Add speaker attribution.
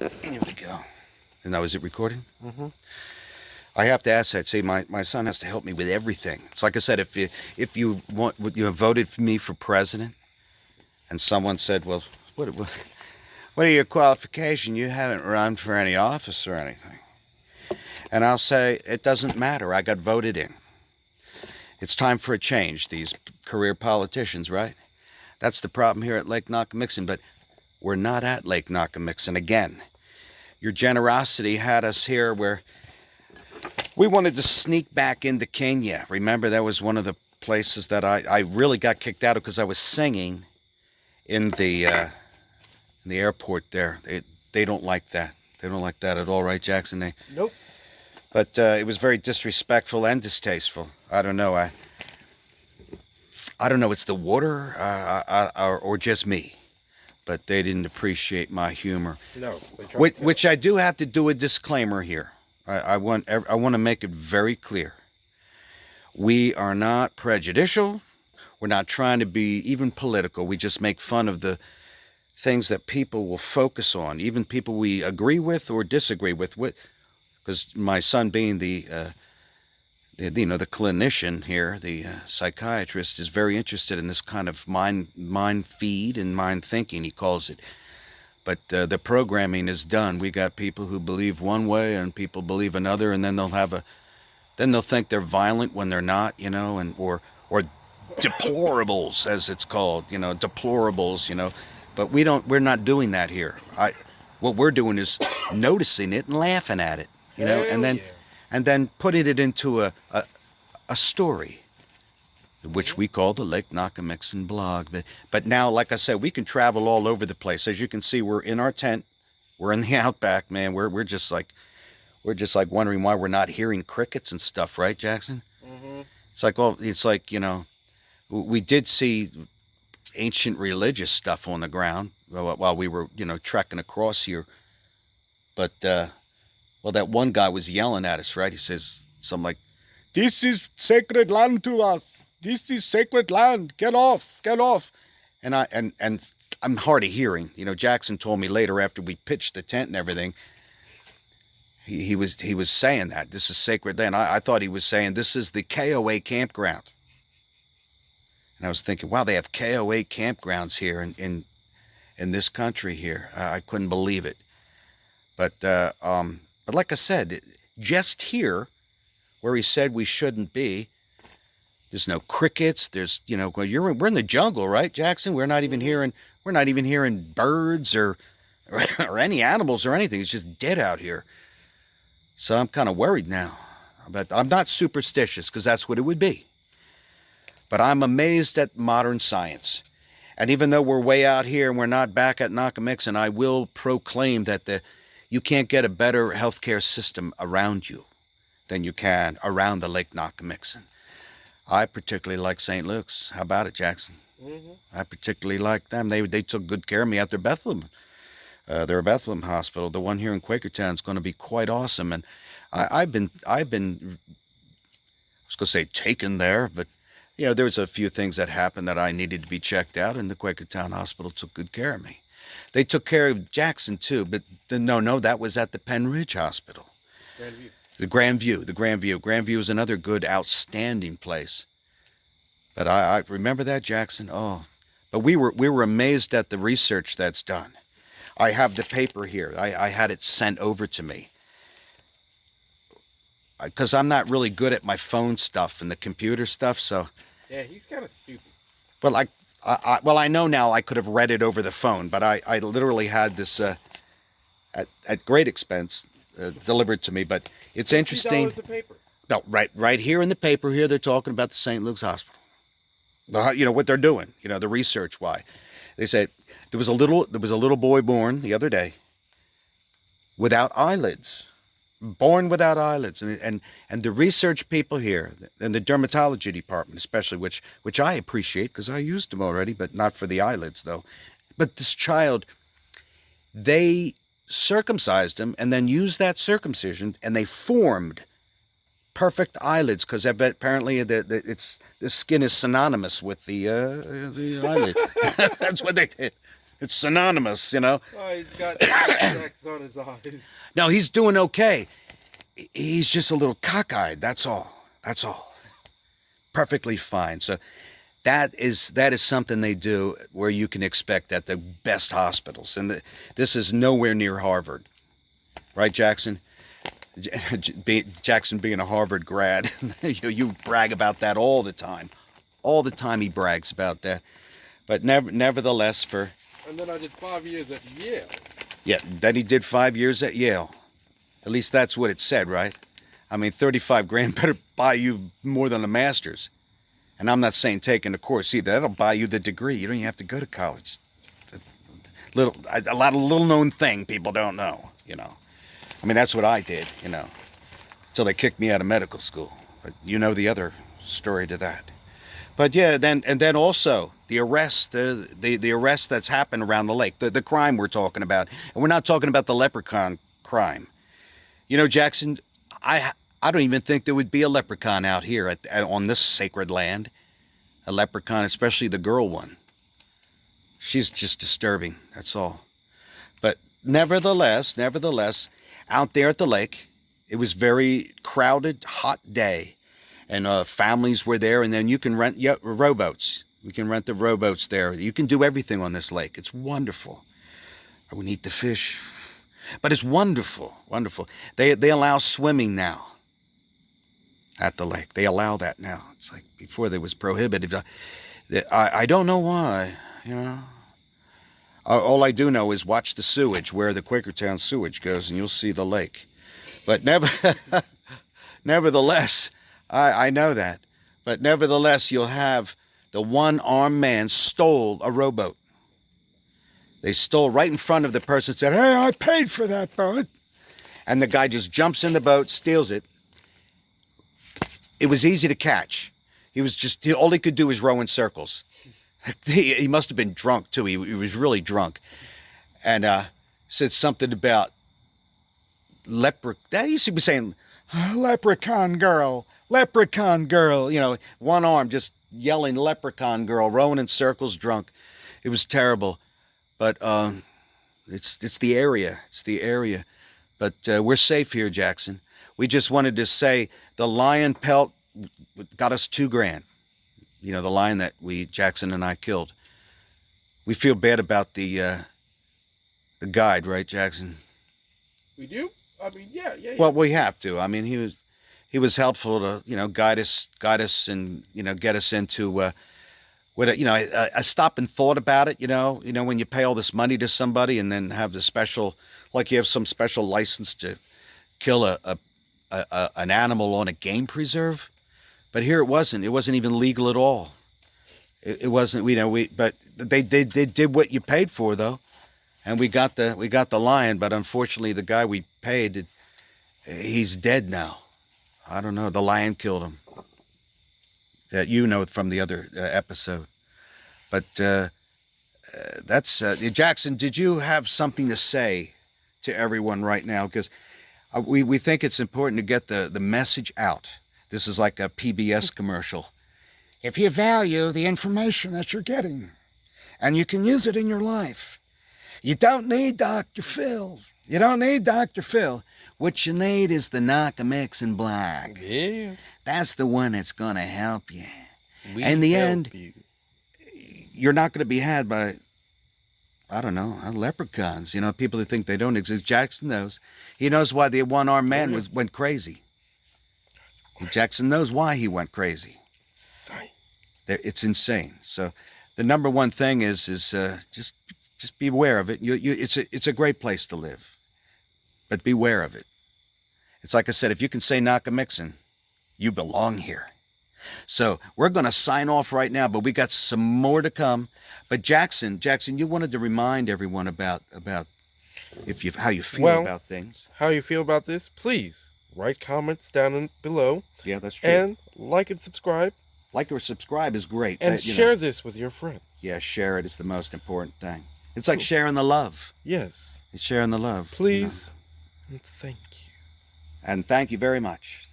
Speaker 1: Here we go. And now, is it recording?
Speaker 2: Mm-hmm.
Speaker 1: I have to ask that. See, my son has to help me with everything. It's like I said, if you want, you have voted for me for president, and someone said, "Well, what are your qualifications? You haven't run for any office or anything," and I'll say, "It doesn't matter. I got voted in. It's time for a change." These career politicians, right? That's the problem here at Lake Nockamixon. But we're not at Lake Nockamixon again. Your generosity had us here where we wanted to sneak back into Kenya. Remember, that was one of the places that I really got kicked out of because I was singing in the airport there. They don't like that. They don't like that at all, right, Jackson?
Speaker 2: Nope.
Speaker 1: But it was very disrespectful and distasteful. I don't know. I don't know. It's the water or just me. But they didn't appreciate my humor.
Speaker 2: No.
Speaker 1: Which I do have to do a disclaimer here. I want to make it very clear. We are not prejudicial. We're not trying to be even political. We just make fun of the things that people will focus on, even people we agree with or disagree with. Because my son, being the clinician here, the psychiatrist, is very interested in this kind of mind feed and mind thinking, he calls it. But the programming is done. We got people who believe one way and people believe another, and then they'll think they're violent when they're not, and or deplorables, as it's called, deplorables. But we're not doing that here. What we're doing is noticing it and laughing at it, and then putting it into a story, which we call the Lake Nockamixon blog. But now, like I said, we can travel all over the place. As you can see, we're in our tent. We're in the outback, man. We're just like wondering why we're not hearing crickets and stuff, right, Jackson?
Speaker 2: Mm-hmm.
Speaker 1: It's like we did see ancient religious stuff on the ground while we were trekking across here. But that one guy was yelling at us, right? He says something like, "This is sacred land to us. This is sacred land. Get off, get off." And I'm hard of hearing. Jackson told me later after we pitched the tent and everything, he was saying that this is sacred land. I thought he was saying this is the KOA campground. And I was thinking, wow, they have KOA campgrounds here in this country here. I couldn't believe it. But like I said, just here, where he said we shouldn't be, there's no crickets. There's we're in the jungle, right, Jackson? We're not even hearing birds or any animals or anything. It's just dead out here. So I'm kind of worried now. But I'm not superstitious, because that's what it would be. But I'm amazed at modern science. And even though we're way out here and we're not back at Nockamixon, I will proclaim that you can't get a better healthcare system around you than you can around the Lake Nockamixon. I particularly like St. Luke's. How about it, Jackson?
Speaker 2: Mm-hmm.
Speaker 1: I particularly like them. They took good care of me at their Bethlehem. Their Bethlehem hospital, the one here in Quakertown, is going to be quite awesome. And I've been, I was going to say taken there, but there was a few things that happened that I needed to be checked out, and the Quakertown Hospital took good care of me. They took care of Jackson too, but no, that was at the Penn Ridge Hospital.
Speaker 2: Grandview.
Speaker 1: The Grandview. Grandview is another good, outstanding place. But I remember that, Jackson. Oh, but we were amazed at the research that's done. I have the paper here. I had it sent over to me. Because I'm not really good at my phone stuff and the computer stuff, so.
Speaker 2: Yeah, he's kind of stupid.
Speaker 1: Well, I know now I could have read it over the phone, but I literally had this at great expense delivered to me. But it's interesting.
Speaker 2: $50 a paper.
Speaker 1: No, right here in the paper here, they're talking about the St. Luke's Hospital. What they're doing. The research. Why? They said there was a little boy born the other day without eyelids. Born without eyelids, and the research people here, and the dermatology department especially, which I appreciate because I used them already, but not for the eyelids though. But this child, they circumcised him and then used that circumcision, and they formed perfect eyelids because apparently the skin is synonymous with the eyelid. That's what they did. It's synonymous, you know.
Speaker 2: Oh, he's got X on his eyes.
Speaker 1: No, he's doing okay. He's just a little cockeyed. That's all. That's all. Perfectly fine. So that is something they do where you can expect at the best hospitals, and this is nowhere near Harvard, right, Jackson? Jackson being a Harvard grad, you brag about that all the time. All the time he brags about that. But nevertheless,
Speaker 2: And then I did 5 years at Yale.
Speaker 1: yeah, then he did 5 years at Yale. At least that's what it said, right? I mean, 35 grand better buy you more than a master's. And I'm not saying taking the course either. That'll buy you the degree. You don't even have to go to college. A lot of little known thing people don't know, you know. I mean, that's what I did, you know, until they kicked me out of medical school. But you know the other story to that. But yeah, then also the arrest, the arrest that's happened around the lake, the crime we're talking about, and we're not talking about the leprechaun crime. You know, Jackson, I don't even think there would be a leprechaun out here on this sacred land. A leprechaun, especially the girl one. She's just disturbing. That's all. But nevertheless, out there at the lake, it was very crowded, hot day. And families were there, and then you can rent rowboats. We can rent the rowboats there. You can do everything on this lake. It's wonderful. I wouldn't eat the fish, but it's wonderful, wonderful. They allow swimming now at the lake. They allow that now. It's like before there was prohibited. I don't know why, you know. All I do know is watch the sewage, where the Quakertown sewage goes, and you'll see the lake. But nevertheless, I know that. But nevertheless, you'll have the one-armed man stole a rowboat. They stole right in front of the person, said, "Hey, I paid for that boat." And the guy just jumps in the boat, steals it. It was easy to catch. All he could do was row in circles. He must have been drunk, too. He was really drunk. And said something about He used to be saying, leprechaun girl, you know, one arm just yelling leprechaun girl, rowing in circles, drunk. It was terrible. But it's the area. It's the area. But we're safe here, Jackson. We just wanted to say the lion pelt got us $2,000. You know, the lion that Jackson and I killed. We feel bad about the guide, right, Jackson?
Speaker 2: We do? I mean, yeah.
Speaker 1: Well, we have to. I mean, he was helpful to, you know, guide us and, you know, get us into I stop and thought about it, you know, when you pay all this money to somebody and then have the special, like you have some special license to kill an animal on a game preserve. But here it wasn't even legal at all. It wasn't, you know, but they did what you paid for, though. And we got the lion, but unfortunately the guy we paid, he's dead now. I don't know, the lion killed him. That you know from the other episode. But that's Jackson, did you have something to say to everyone right now? Because we think it's important to get the message out. This is like a PBS commercial. If you value the information that you're getting, and you can use it in your life, you don't need Dr. Phil. You don't need Dr. Phil. What you need is the Nockamixon Black.
Speaker 2: Yeah.
Speaker 1: That's the one that's going to help you.
Speaker 2: In
Speaker 1: the end, you're not going to be had by, I don't know, leprechauns. You know, people who think they don't exist. Jackson knows. He knows why the one-armed man went crazy. Jackson knows why he went crazy. It's insane. So the number one thing is just be aware of it. It's a great place to live, but beware of it. It's like I said, if you can say Nockamixon, you belong here. So we're going to sign off right now, but we got some more to come. But Jackson, you wanted to remind everyone about how you feel about things.
Speaker 2: How you feel about this? Please write comments down below.
Speaker 1: Yeah, that's true.
Speaker 2: And like and subscribe.
Speaker 1: Like or subscribe is great.
Speaker 2: And share this with your friends.
Speaker 1: Yeah, share it is the most important thing. It's like sharing the love.
Speaker 2: Yes.
Speaker 1: It's sharing the love.
Speaker 2: Please. You know? And thank you.
Speaker 1: And thank you very much.